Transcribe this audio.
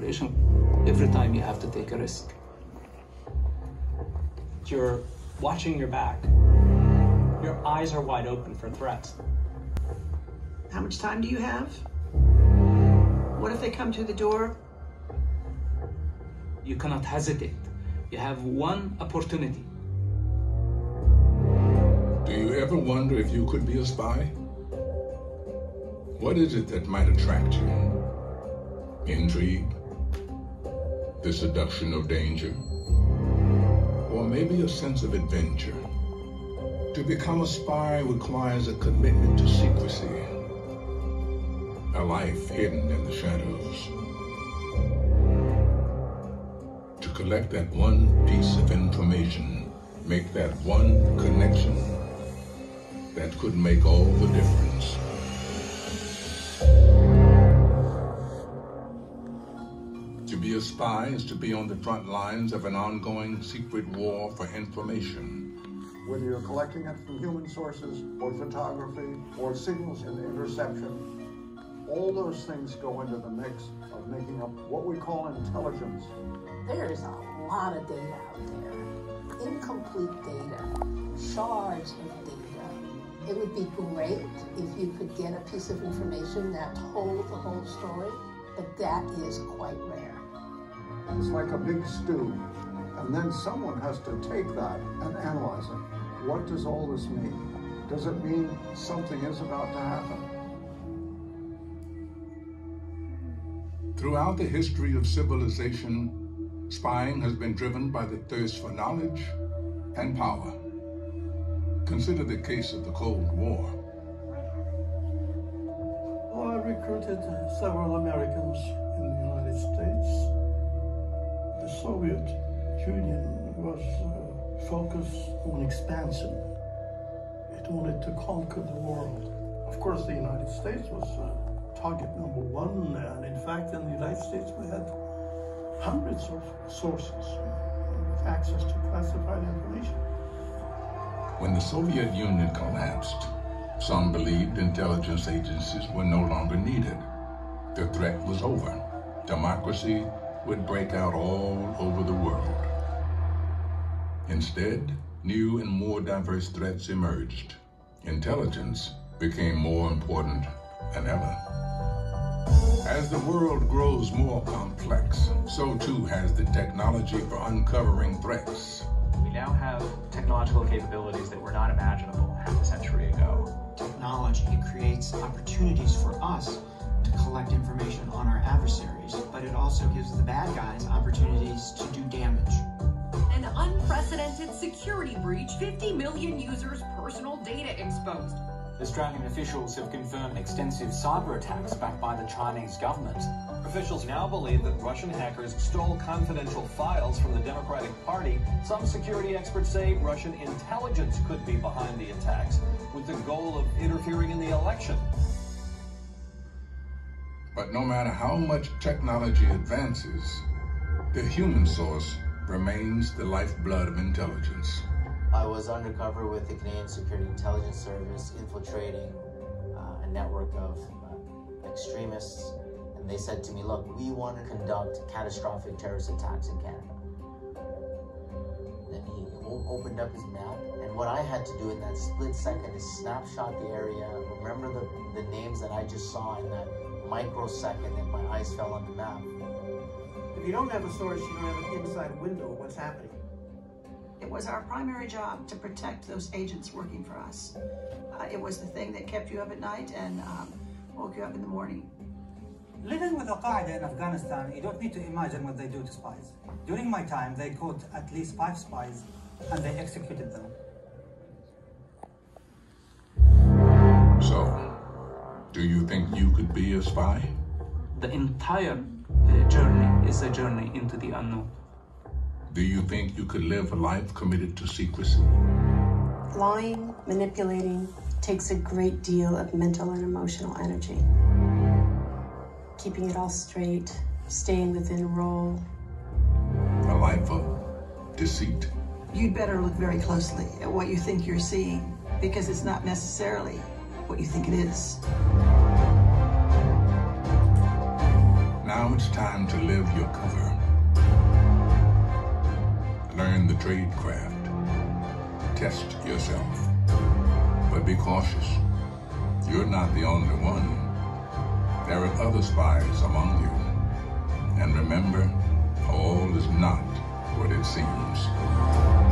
operation. Every time you have to take a risk. You're watching your back. Your eyes are wide open for threats. How much time do you have? What if they come through the door? You cannot hesitate. You have one opportunity. Do you ever wonder if you could be a spy? What is it that might attract you? Intrigue? The seduction of danger? Or maybe a sense of adventure? To become a spy requires a commitment to secrecy, a life hidden in the shadows. To collect that one piece of information, make that one connection that could make all the difference. To be a spy is to be on the front lines of an ongoing secret war for information. Whether you're collecting it from human sources, or photography, or signals in interception, all those things go into the mix of making up what we call intelligence. There is a lot of data out there, incomplete data, shards of data. It would be great if you could get a piece of information that told the whole story, but that is quite rare. It's like a big stew, and then someone has to take that and analyze it. What does all this mean? Does it mean something is about to happen? Throughout the history of civilization, spying has been driven by the thirst for knowledge and power. Consider the case of the Cold War. Well, I recruited several Americans in the United States. The Soviet Union was focused on expansion. It wanted to conquer the world. Of course, the United States was target number one, and in fact, in the United States, we had hundreds of sources with access to classified information. When the Soviet Union collapsed, some believed intelligence agencies were no longer needed. The threat was over. Democracy would break out all over the world. Instead, new and more diverse threats emerged. Intelligence became more important than ever. As the world grows more complex, so too has the technology for uncovering threats. We now have technological capabilities that were not imaginable half a century ago. Technology creates opportunities for us to collect information on our adversaries, but it also gives the bad guys opportunities to do damage. An unprecedented security breach, 50 million users' personal data exposed. Australian officials have confirmed extensive cyber attacks backed by the Chinese government. Officials now believe that Russian hackers stole confidential files from the Democratic Party. Some security experts say Russian intelligence could be behind the attacks, with the goal of interfering in the election. But no matter how much technology advances, the human source remains the lifeblood of intelligence. I was undercover with the Canadian Security Intelligence Service, infiltrating a network of extremists, and they said to me, look, we want to conduct catastrophic terrorist attacks in Canada. Then he opened up his map, and what I had to do in that split second is snapshot the area, remember the names that I just saw in that microsecond that my eyes fell on the map. If you don't have a source, you don't have an inside window of what's happening. It was our primary job to protect those agents working for us. It was the thing that kept you up at night and woke you up in the morning. Living with Al-Qaeda in Afghanistan, you don't need to imagine what they do to spies. During my time, they caught at least 5 spies and they executed them. So, do you think you could be a spy? The entire journey is a journey into the unknown. Do you think you could live a life committed to secrecy? Lying, manipulating, takes a great deal of mental and emotional energy. Keeping it all straight, staying within a role. A life of deceit. You'd better look very closely at what you think you're seeing, because it's not necessarily what you think it is. Now Now it's time to live your cover. Learn the trade craft. Test yourself. But be cautious. You're not the only one. There are other spies among you. And remember, all is not what it seems.